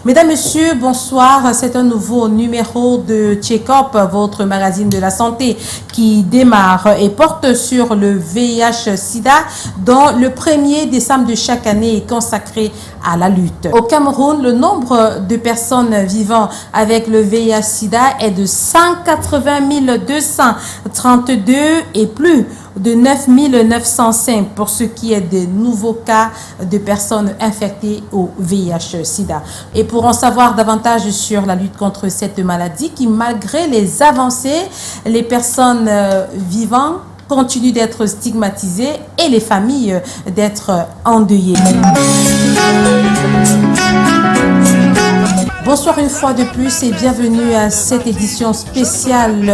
Mesdames, Messieurs, bonsoir. C'est un nouveau numéro de Check-up, votre magazine de la santé qui démarre et porte sur le VIH-Sida, dont le 1er décembre de chaque année est consacré à la lutte. Au Cameroun, le nombre de personnes vivant avec le VIH-Sida est de 180 232 et plus de 9 905 pour ce qui est des nouveaux cas de personnes infectées au VIH-Sida. Et pour en savoir davantage sur la lutte contre cette maladie qui, malgré les avancées, les personnes vivant continuent d'être stigmatisées et les familles d'être endeuillées. Bonsoir une fois de plus et bienvenue à cette édition spéciale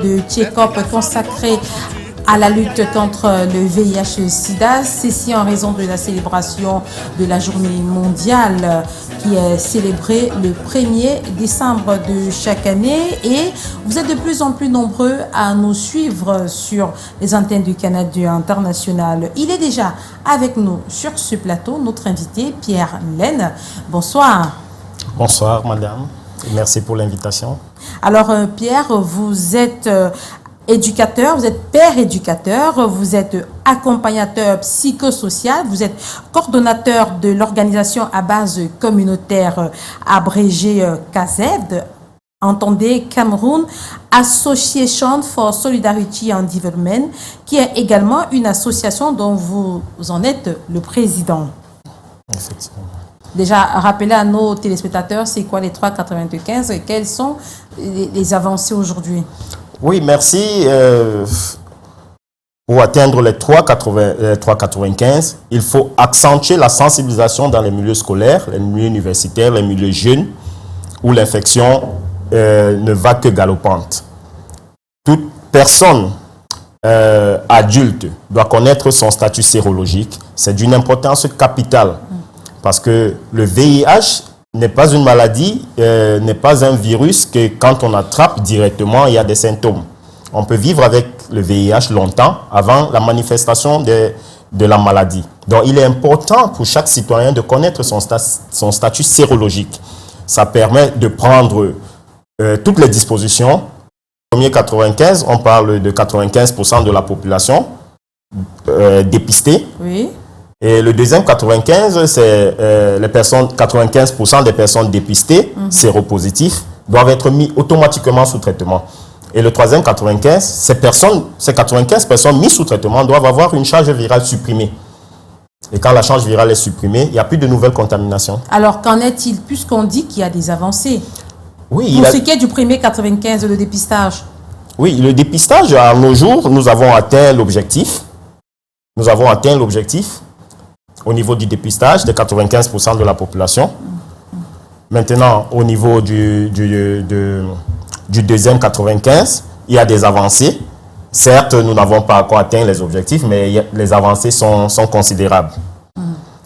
de Check-up consacrée à la lutte contre le VIH-Sida. Ceci en raison de la célébration de la journée mondiale qui est célébrée le 1er décembre de chaque année. Et vous êtes de plus en plus nombreux à nous suivre sur les antennes du Canada international. Il est déjà avec nous sur ce plateau notre invité Pierre Laine. Bonsoir. Bonsoir madame, merci pour l'invitation. Alors Pierre, vous êtes éducateur, vous êtes père éducateur, vous êtes accompagnateur psychosocial, vous êtes coordonnateur de l'organisation à base communautaire abrégée CASED, entendez Cameroun Association for Solidarity and Development, qui est également une association dont vous en êtes le président. Effectivement. Déjà, rappelez à nos téléspectateurs, c'est quoi les 3,95 et quelles sont les avancées aujourd'hui? Oui, merci. Pour atteindre les 3,95, il faut accentuer la sensibilisation dans les milieux scolaires, les milieux universitaires, les milieux jeunes, où l'infection ne va que galopante. Toute personne adulte doit connaître son statut sérologique. C'est d'une importance capitale parce que le VIH n'est pas une maladie, n'est pas un virus que quand on attrape directement, il y a des symptômes. On peut vivre avec le VIH longtemps avant la manifestation de la maladie. Donc, il est important pour chaque citoyen de connaître son statut sérologique. Ça permet de prendre toutes les dispositions. Premier 95, on parle de 95% de la population dépistée. Oui. Et le deuxième 95, c'est les personnes, 95% des personnes dépistées, séropositifs, doivent être mis automatiquement sous traitement. Et le troisième 95, ces 95 personnes mises sous traitement doivent avoir une charge virale supprimée. Et quand la charge virale est supprimée, il n'y a plus de nouvelles contaminations. Alors, qu'en est-il, puisqu'on dit qu'il y a des avancées? Oui. Pour ce qui est du premier 95, le dépistage. Oui, le dépistage, à nos jours, nous avons atteint l'objectif. Nous avons atteint l'objectif au niveau du dépistage de 95% de la population. Maintenant, au niveau du deuxième 95, il y a des avancées. Certes, nous n'avons pas encore atteint les objectifs, mais les avancées sont considérables.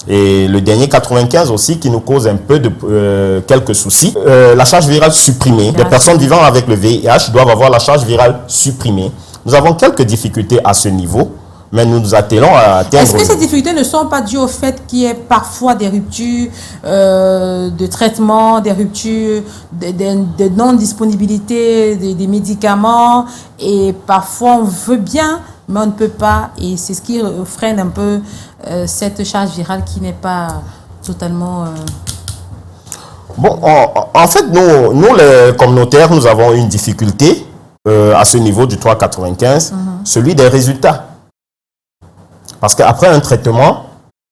Et le dernier 95 aussi, qui nous cause un peu de quelques soucis. La charge virale supprimée. Les personnes vivant avec le VIH doivent avoir la charge virale supprimée. Nous avons quelques difficultés à ce niveau. Mais nous nous attelons à atteindre... Est-ce que ces difficultés ne sont pas dues au fait qu'il y ait parfois des ruptures de traitement, des ruptures de non-disponibilité des médicaments et parfois on veut bien, mais on ne peut pas et c'est ce qui freine un peu cette charge virale qui n'est pas totalement... Bon, en fait, nous les communautaires, nous avons une difficulté à ce niveau du 3,95, celui des résultats. Parce qu'après un traitement,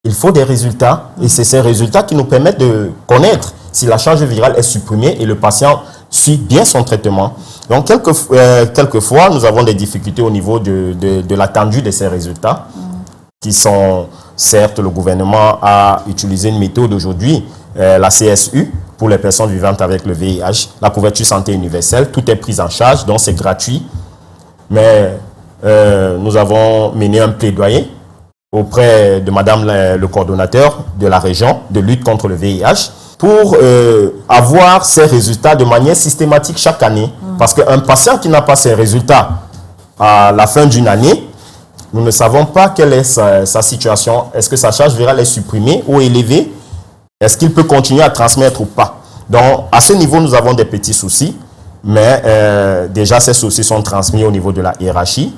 il faut des résultats. Et c'est ces résultats qui nous permettent de connaître si la charge virale est supprimée et le patient suit bien son traitement. Donc, quelquefois, nous avons des difficultés au niveau de l'attendu de ces résultats, qui sont, certes, le gouvernement a utilisé une méthode aujourd'hui, la CSU, pour les personnes vivantes avec le VIH, la couverture santé universelle, tout est pris en charge, donc c'est gratuit. Mais nous avons mené un plaidoyer auprès de madame le coordonnateur de la région de lutte contre le VIH pour avoir ces résultats de manière systématique chaque année. Parce qu'un patient qui n'a pas ces résultats à la fin d'une année, nous ne savons pas quelle est sa situation. Est-ce que sa charge virale est supprimée ou élevée? Est-ce qu'il peut continuer à transmettre ou pas? Donc, à ce niveau, nous avons des petits soucis, mais déjà, ces soucis sont transmis au niveau de la hiérarchie.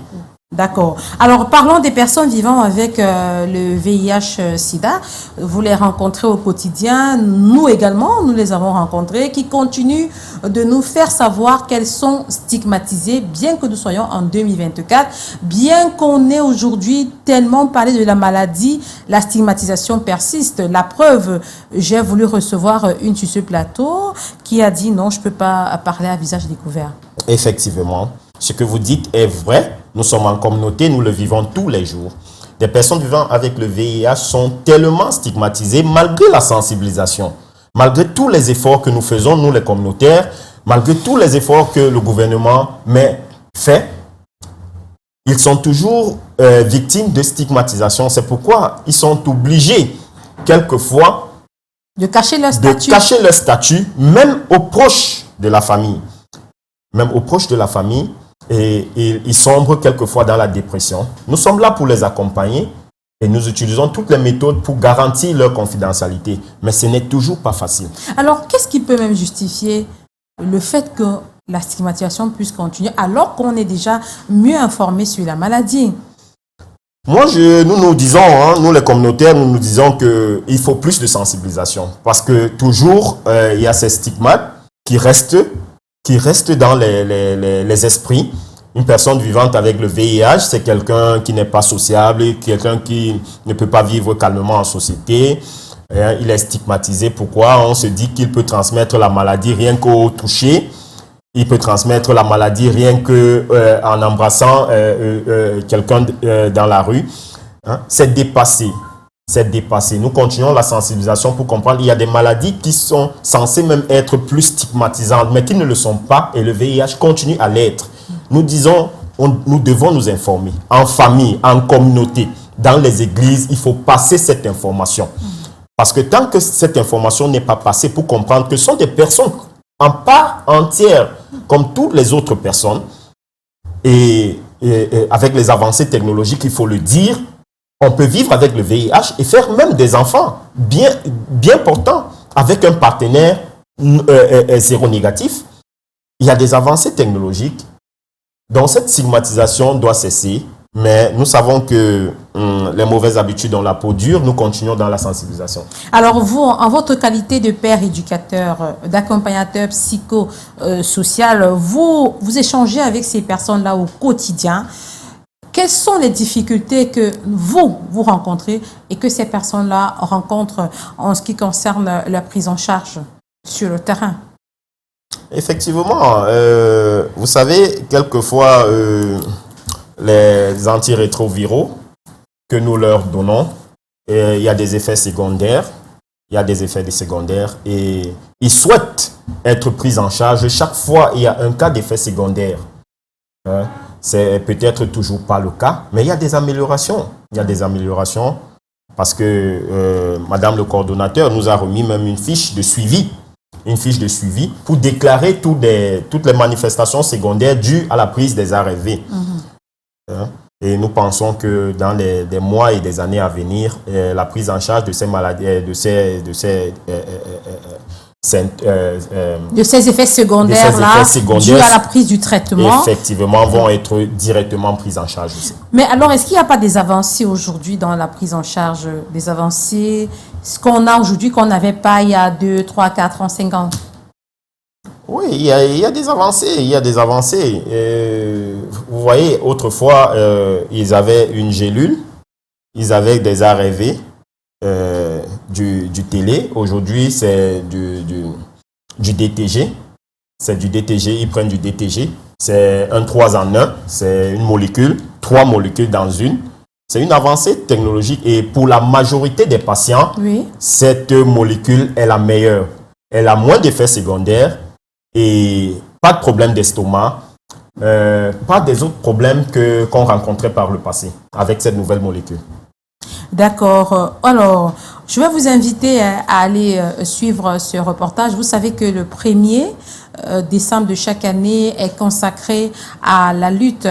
D'accord. Alors, parlons des personnes vivant avec le VIH-Sida. Vous les rencontrez au quotidien. Nous également, nous les avons rencontrés, qui continuent de nous faire savoir qu'elles sont stigmatisées, bien que nous soyons en 2024, bien qu'on ait aujourd'hui tellement parlé de la maladie, la stigmatisation persiste. La preuve, j'ai voulu recevoir une sur ce plateau qui a dit non, je ne peux pas parler à visage découvert. Effectivement, ce que vous dites est vrai. Nous sommes en communauté, nous le vivons tous les jours. Des personnes vivant avec le VIH sont tellement stigmatisées malgré la sensibilisation, malgré tous les efforts que nous faisons, nous les communautaires, malgré tous les efforts que le gouvernement fait, ils sont toujours victimes de stigmatisation. C'est pourquoi ils sont obligés, quelquefois, de cacher leur statut, même aux proches de la famille. Même aux proches de la famille. Et ils sombrent quelquefois dans la dépression. Nous sommes là pour les accompagner et nous utilisons toutes les méthodes pour garantir leur confidentialité. Mais ce n'est toujours pas facile. Alors, qu'est-ce qui peut même justifier le fait que la stigmatisation puisse continuer alors qu'on est déjà mieux informé sur la maladie? Moi, nous disons, nous les communautaires, nous disons qu'il faut plus de sensibilisation. Parce que toujours, il y a ces stigmates qui restent dans les esprits. Une personne vivante avec le VIH, c'est quelqu'un qui n'est pas sociable, quelqu'un qui ne peut pas vivre calmement en société. Il est stigmatisé. Pourquoi? On se dit qu'il peut transmettre la maladie rien qu'au toucher. Il peut transmettre la maladie rien qu'en embrassant quelqu'un dans la rue. C'est dépassé. C'est dépassé. Nous continuons la sensibilisation pour comprendre qu'il y a des maladies qui sont censées même être plus stigmatisantes, mais qui ne le sont pas, et le VIH continue à l'être. Nous disons, nous devons nous informer, en famille, en communauté, dans les églises, il faut passer cette information. Parce que tant que cette information n'est pas passée pour comprendre que ce sont des personnes en part entière, comme toutes les autres personnes, et avec les avancées technologiques, il faut le dire, on peut vivre avec le VIH et faire même des enfants bien portants avec un partenaire séronégatif. Il y a des avancées technologiques. Donc cette stigmatisation doit cesser. Mais nous savons que les mauvaises habitudes ont la peau dure. Nous continuons dans la sensibilisation. Alors vous, en votre qualité de père éducateur, d'accompagnateur psychosocial, vous échangez avec ces personnes-là au quotidien. Quelles sont les difficultés que vous rencontrez et que ces personnes-là rencontrent en ce qui concerne la prise en charge sur le terrain? Effectivement, vous savez, quelquefois, les antirétroviraux que nous leur donnons, il y a des effets secondaires. Il y a des effets secondaires et ils souhaitent être pris en charge. Chaque fois, il y a un cas d'effet secondaire. C'est peut-être toujours pas le cas, mais il y a des améliorations. Il y a des améliorations parce que Madame le coordonnateur nous a remis même une fiche de suivi pour déclarer toutes les manifestations secondaires dues à la prise des ARV. Et nous pensons que dans des mois et des années à venir, la prise en charge de ces maladies, de ces effets secondaires dus à la prise du traitement, effectivement, vont être directement pris en charge aussi. Mais alors, est-ce qu'il n'y a pas des avancées aujourd'hui dans la prise en charge, des avancées, ce qu'on a aujourd'hui qu'on n'avait pas il y a 2, 3, 4 ans, 5 ans? Oui, il y a des avancées, vous voyez, autrefois, ils avaient une gélule, ils avaient des ARV, du télé. Aujourd'hui, c'est du DTG. C'est du DTG. Ils prennent du DTG. C'est un 3 en 1. C'est une molécule, 3 molécules dans une. C'est une avancée technologique. Et pour la majorité des patients, oui, cette molécule est la meilleure. Elle a moins d'effets secondaires et pas de problème d'estomac. Pas des autres problèmes qu'on rencontrait par le passé avec cette nouvelle molécule. D'accord. Alors, Je vais vous inviter à aller suivre ce reportage. Vous savez que le 1er décembre de chaque année est consacré à la lutte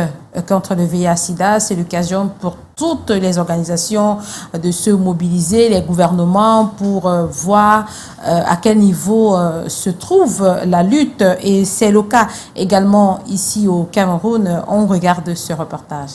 contre le VIH-Sida. C'est l'occasion pour toutes les organisations de se mobiliser, les gouvernements, pour voir à quel niveau se trouve la lutte. Et c'est le cas également ici au Cameroun. On regarde ce reportage.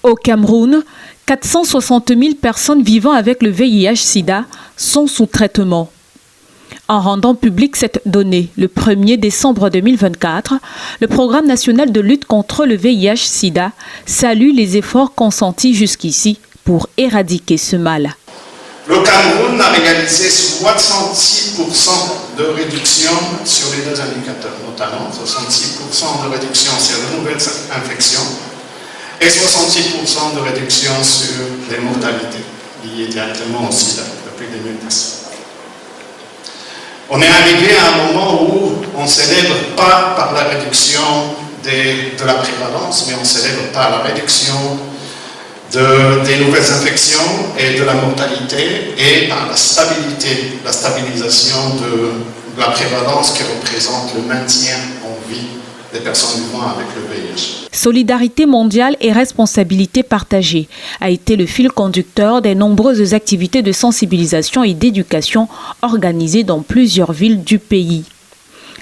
Au Cameroun, 460 000 personnes vivant avec le VIH-Sida sont sous traitement. En rendant publique cette donnée le 1er décembre 2024, le Programme national de lutte contre le VIH-Sida salue les efforts consentis jusqu'ici pour éradiquer ce mal. Le Cameroun a réalisé 66% de réduction sur les deux indicateurs, notamment 66% de réduction sur les nouvelles infections et 66% de réduction sur les mortalités liées directement au sida depuis 2010. On est arrivé à un moment où on ne célèbre pas par la réduction de la prévalence, mais on célèbre par la réduction des nouvelles infections et de la mortalité et par la stabilisation de la prévalence qui représente le maintien en vie des personnes vivant avec le VIH. Solidarité mondiale et responsabilité partagée a été le fil conducteur des nombreuses activités de sensibilisation et d'éducation organisées dans plusieurs villes du pays.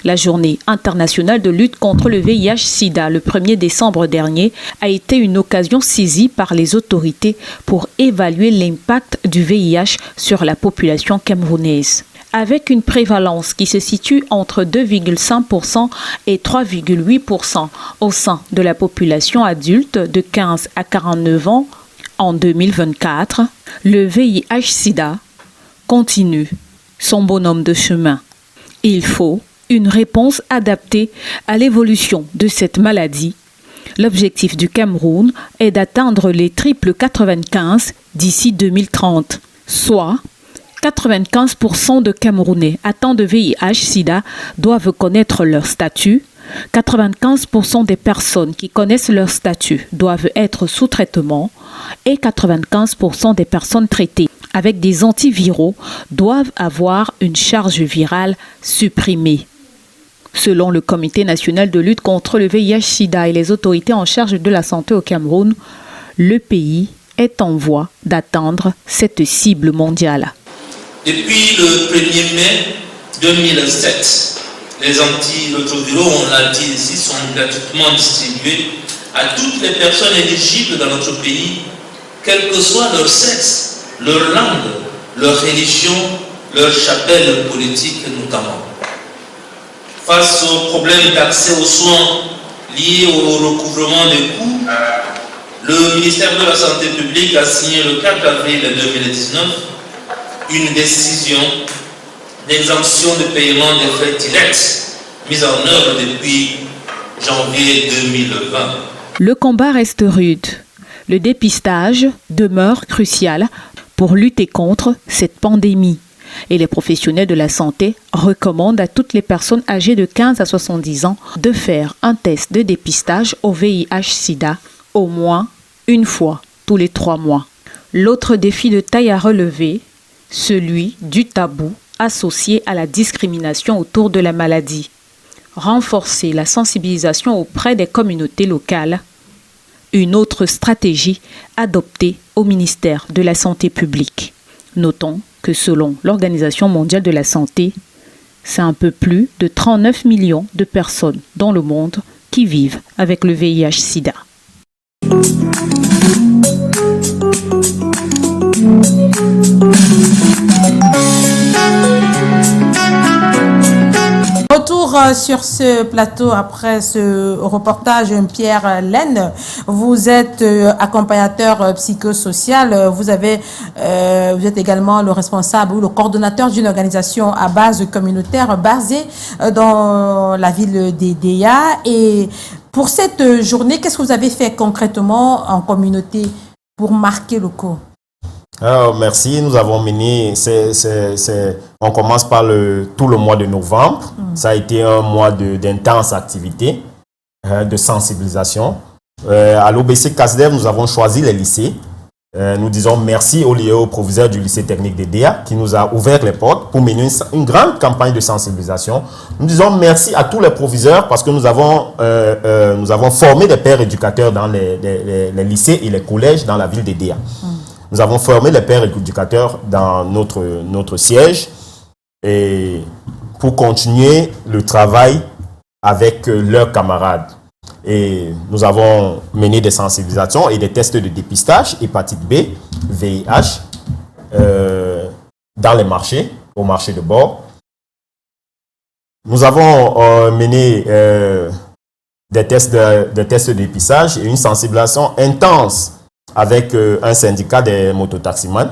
La journée internationale de lutte contre le VIH-Sida le 1er décembre dernier a été une occasion saisie par les autorités pour évaluer l'impact du VIH sur la population camerounaise. Avec une prévalence qui se situe entre 2,5% et 3,8% au sein de la population adulte de 15 à 49 ans en 2024, le VIH-Sida continue son bonhomme de chemin. Il faut une réponse adaptée à l'évolution de cette maladie. L'objectif du Cameroun est d'atteindre les triples 95 d'ici 2030, soit 95% de Camerounais atteints de VIH-Sida doivent connaître leur statut. 95% des personnes qui connaissent leur statut doivent être sous traitement et 95% des personnes traitées avec des antiviraux doivent avoir une charge virale supprimée. Selon le Comité national de lutte contre le VIH-Sida et les autorités en charge de la santé au Cameroun, le pays est en voie d'atteindre cette cible mondiale. Depuis le 1er mai 2007, les antirétroviraux, on l'a dit ici, sont gratuitement distribués à toutes les personnes éligibles dans notre pays, quel que soit leur sexe, leur langue, leur religion, leur chapelle politique notamment. Face au problème d'accès aux soins liés au recouvrement des coûts, le ministère de la Santé publique a signé le 4 avril 2019 une décision d'exemption de paiement des frais directs mise en œuvre depuis janvier 2020. Le combat reste rude. Le dépistage demeure crucial pour lutter contre cette pandémie. Et les professionnels de la santé recommandent à toutes les personnes âgées de 15 à 70 ans de faire un test de dépistage au VIH-Sida au moins une fois tous les 3 mois. L'autre défi de taille à relever, celui du tabou associé à la discrimination autour de la maladie. Renforcer la sensibilisation auprès des communautés locales. Une autre stratégie adoptée au ministère de la Santé publique. Notons que selon l'Organisation mondiale de la santé, c'est un peu plus de 39 millions de personnes dans le monde qui vivent avec le VIH-Sida. Retour sur ce plateau après ce reportage, Pierre Laine. Vous êtes accompagnateur psychosocial. Vous êtes également le responsable ou le coordonnateur d'une organisation à base communautaire basée dans la ville d'Edéa. Et pour cette journée, qu'est-ce que vous avez fait concrètement en communauté pour marquer le coup? Merci. Nous avons mené, on commence par tout le mois de novembre. Ça a été un mois d'intense activité, de sensibilisation. À l'OBC CASDEV, nous avons choisi les lycées. Nous disons merci au proviseur du lycée technique de Déa qui nous a ouvert les portes pour mener une grande campagne de sensibilisation. Nous disons merci à tous les proviseurs parce que nous avons formé des pères éducateurs dans les lycées et les collèges dans la ville de Déa. Nous avons formé les pères éducateurs dans notre siège et pour continuer le travail avec leurs camarades. Et nous avons mené des sensibilisations et des tests de dépistage, hépatite B, VIH, dans les marchés, au marché de bord. Nous avons mené des tests de dépistage et une sensibilisation intense avec un syndicat des mototaximans.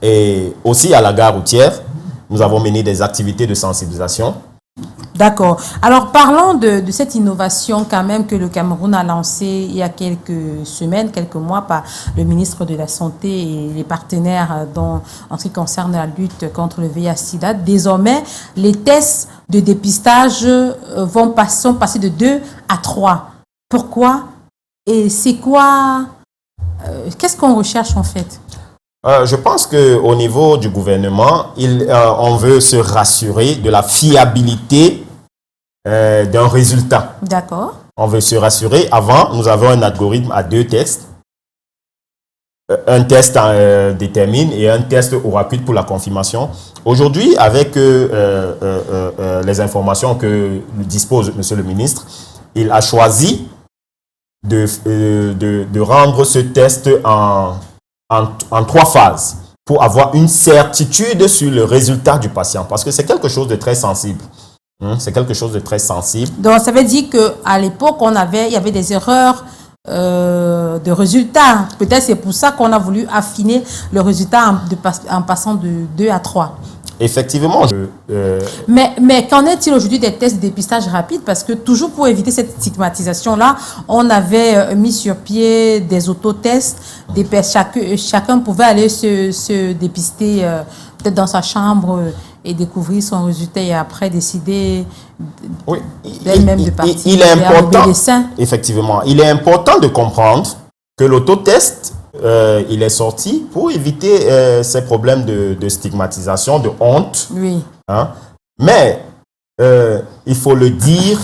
Et aussi à la gare routière, nous avons mené des activités de sensibilisation. D'accord. Alors, parlons de cette innovation quand même que le Cameroun a lancée il y a quelques semaines, quelques mois par le ministre de la Santé et les partenaires en ce qui concerne la lutte contre le VIH-Sida. Désormais, les tests de dépistage sont passés de 2 à 3. Pourquoi? Et c'est quoi? Qu'est-ce qu'on recherche en fait? Je pense qu'au niveau du gouvernement, on veut se rassurer de la fiabilité d'un résultat. D'accord. On veut se rassurer. Avant, nous avons un algorithme à 2 tests. Un test détermine et un test aura rapide pour la confirmation. Aujourd'hui, avec les informations que dispose M. le ministre, il a choisi de rendre ce test en 3 phases pour avoir une certitude sur le résultat du patient parce que c'est quelque chose de très sensible. C'est quelque chose de très sensible. Donc, ça veut dire qu'à l'époque, il y avait des erreurs de résultats. Peut-être c'est pour ça qu'on a voulu affiner le résultat en passant de 2 à 3. Effectivement. Mais qu'en est-il aujourd'hui des tests de dépistage rapide? Parce que toujours pour éviter cette stigmatisation-là, on avait mis sur pied des autotests. Chacun pouvait aller se dépister peut-être dans sa chambre et découvrir son résultat et après décider d'elle-même de partir. Il est important, effectivement, il est important de comprendre que l'autotest il est sorti pour éviter ces problèmes de stigmatisation, de honte. Oui. Hein? Mais il faut le dire,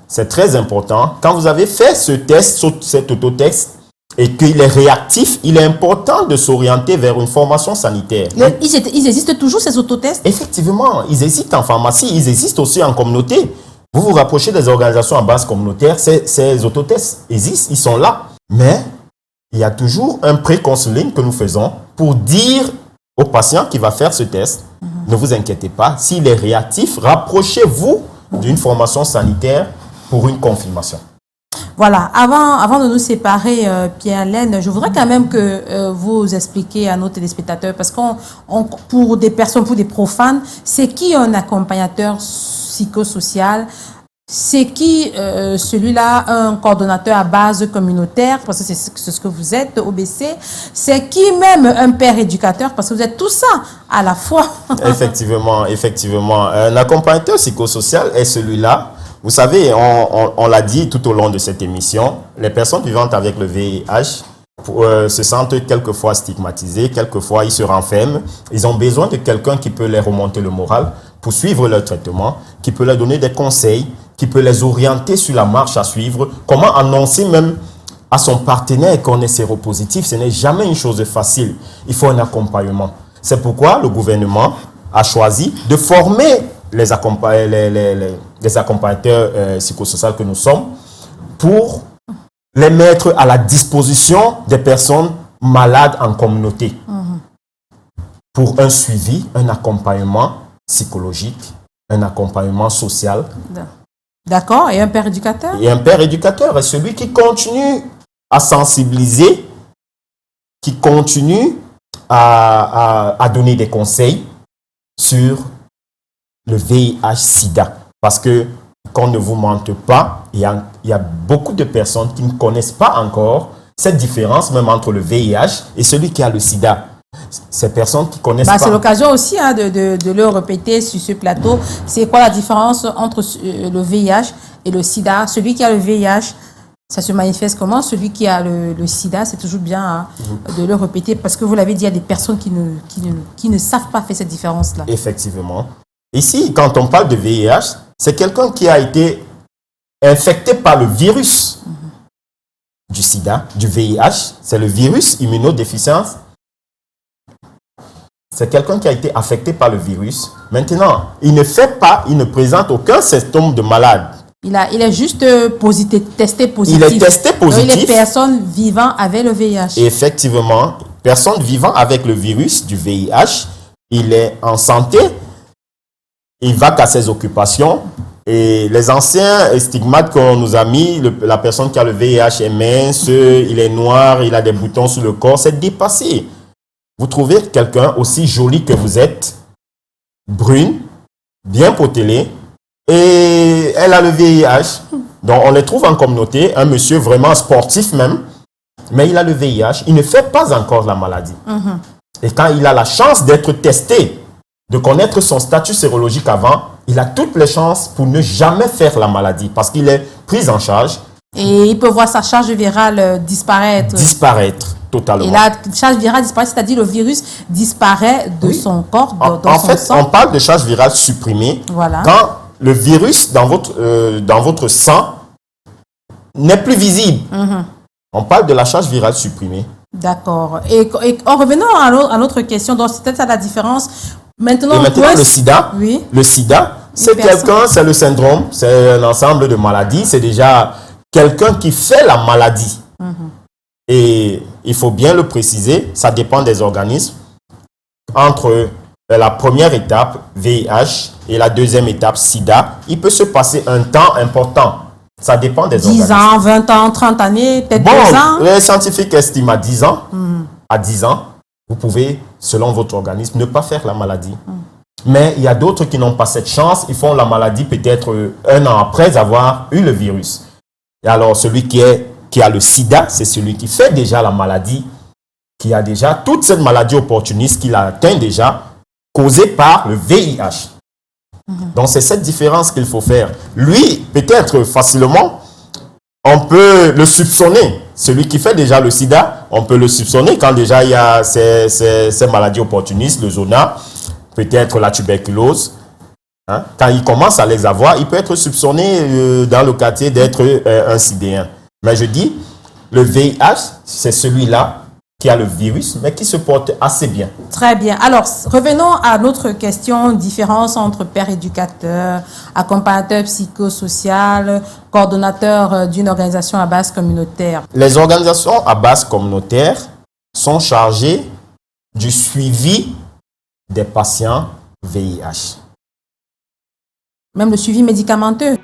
c'est très important. Quand vous avez fait ce test, cet autotest, et qu'il est réactif, il est important de s'orienter vers une formation sanitaire. Ils existent toujours, ces autotests? Effectivement, ils existent en pharmacie, ils existent aussi en communauté. Vous vous rapprochez des organisations à base communautaire, ces autotests existent, ils sont là. Mais il y a toujours un pré-counseling que nous faisons pour dire au patient qui va faire ce test, ne vous inquiétez pas, s'il est réactif, rapprochez-vous d'une formation sanitaire pour une confirmation. Voilà, avant de nous séparer, Pierre-Laine, je voudrais quand même que vous expliquiez à nos téléspectateurs, parce pour des personnes, pour des profanes, c'est qui un accompagnateur psychosocial? C'est qui celui-là, un coordonnateur à base communautaire, parce que c'est ce que vous êtes, OBC? C'est qui même un père éducateur, parce que vous êtes tout ça à la fois? Effectivement. Un accompagnateur psychosocial est celui-là. Vous savez, on l'a dit tout au long de cette émission, les personnes vivant avec le VIH se sentent quelquefois stigmatisées, quelquefois ils se renferment. Ils ont besoin de quelqu'un qui peut les remonter le moral pour suivre leur traitement, qui peut leur donner des conseils, qui peut les orienter sur la marche à suivre, comment annoncer même à son partenaire qu'on est séropositif. Ce n'est jamais une chose facile. Il faut un accompagnement. C'est pourquoi le gouvernement a choisi de former les accompagnateurs psychosociaux que nous sommes pour les mettre à la disposition des personnes malades en communauté pour un suivi, un accompagnement psychologique, un accompagnement social. D'accord. Et un père éducateur? Et un père éducateur est celui qui continue à sensibiliser, qui continue à donner des conseils sur le VIH-Sida. Parce que, qu'on ne vous mente pas, il y a beaucoup de personnes qui ne connaissent pas encore cette différence même entre le VIH et celui qui a le sida. Ces personnes qui connaissent pas. C'est l'occasion aussi hein, de le répéter sur ce plateau. C'est quoi la différence entre le VIH et le sida? Celui qui a le VIH, ça se manifeste comment? Celui qui a le sida, c'est toujours bien hein, de le répéter parce que vous l'avez dit, il y a des personnes qui ne savent pas faire cette différence-là. Effectivement. Ici, quand on parle de VIH, c'est quelqu'un qui a été infecté par le virus du sida, du VIH. C'est le virus immunodéficience. C'est quelqu'un qui a été affecté par le virus. Maintenant, il ne présente aucun symptôme de malade. Il est juste testé positif. Il est testé positif. Donc, il est personne vivant avec le VIH. Et effectivement, personne vivant avec le virus du VIH, il est en santé, il va qu'à ses occupations. Et les anciens stigmates qu'on nous a mis, la personne qui a le VIH est mince, il est noir, il a des boutons sur le corps, c'est dépassé. Vous trouvez quelqu'un aussi joli que vous êtes, brune, bien potelée, et elle a le VIH. Donc on les trouve en communauté, un monsieur vraiment sportif même, mais il a le VIH, il ne fait pas encore la maladie. Et quand il a la chance d'être testé, de connaître son statut sérologique avant, il a toutes les chances pour ne jamais faire la maladie parce qu'il est pris en charge. Et il peut voir sa charge virale disparaître. Disparaître totalement. Et la charge virale disparaît, c'est-à-dire le virus disparaît de son corps, dans son sang. On parle de charge virale supprimée voilà. Quand le virus dans votre sang n'est plus visible. On parle de la charge virale supprimée. D'accord. Et en revenant à notre question, donc c'était ça la différence. Maintenant, le sida, oui. Le sida, c'est quelqu'un, c'est le syndrome, c'est un ensemble de maladies, c'est déjà quelqu'un qui fait la maladie. Et il faut bien le préciser, ça dépend des organismes. Entre la première étape, VIH, et la deuxième étape, sida, il peut se passer un temps important. Ça dépend des organismes. 10 ans, 20 ans, 30 années, peut-être 2 ans. Les scientifiques estiment à 10 ans. À 10 ans, vous pouvez, selon votre organisme, ne pas faire la maladie. Mais il y a d'autres qui n'ont pas cette chance. Ils font la maladie peut-être 1 an après avoir eu le virus. Et alors, celui qui a le sida, c'est celui qui fait déjà la maladie, qui a déjà toute cette maladie opportuniste qu'il a atteint déjà, causée par le VIH. Donc, c'est cette différence qu'il faut faire. Lui, peut-être facilement, on peut le soupçonner. Celui qui fait déjà le sida, on peut le soupçonner quand déjà il y a ces maladies opportunistes, le zona, peut-être la tuberculose. Quand il commence à les avoir, il peut être soupçonné dans le quartier d'être un sidéen. Mais je dis, le VIH, c'est celui-là qui a le virus, mais qui se porte assez bien. Très bien. Alors, revenons à notre question, différence entre père éducateur, accompagnateur psychosocial, coordonnateur d'une organisation à base communautaire. Les organisations à base communautaire sont chargées du suivi des patients VIH. Même le suivi médicamenteux.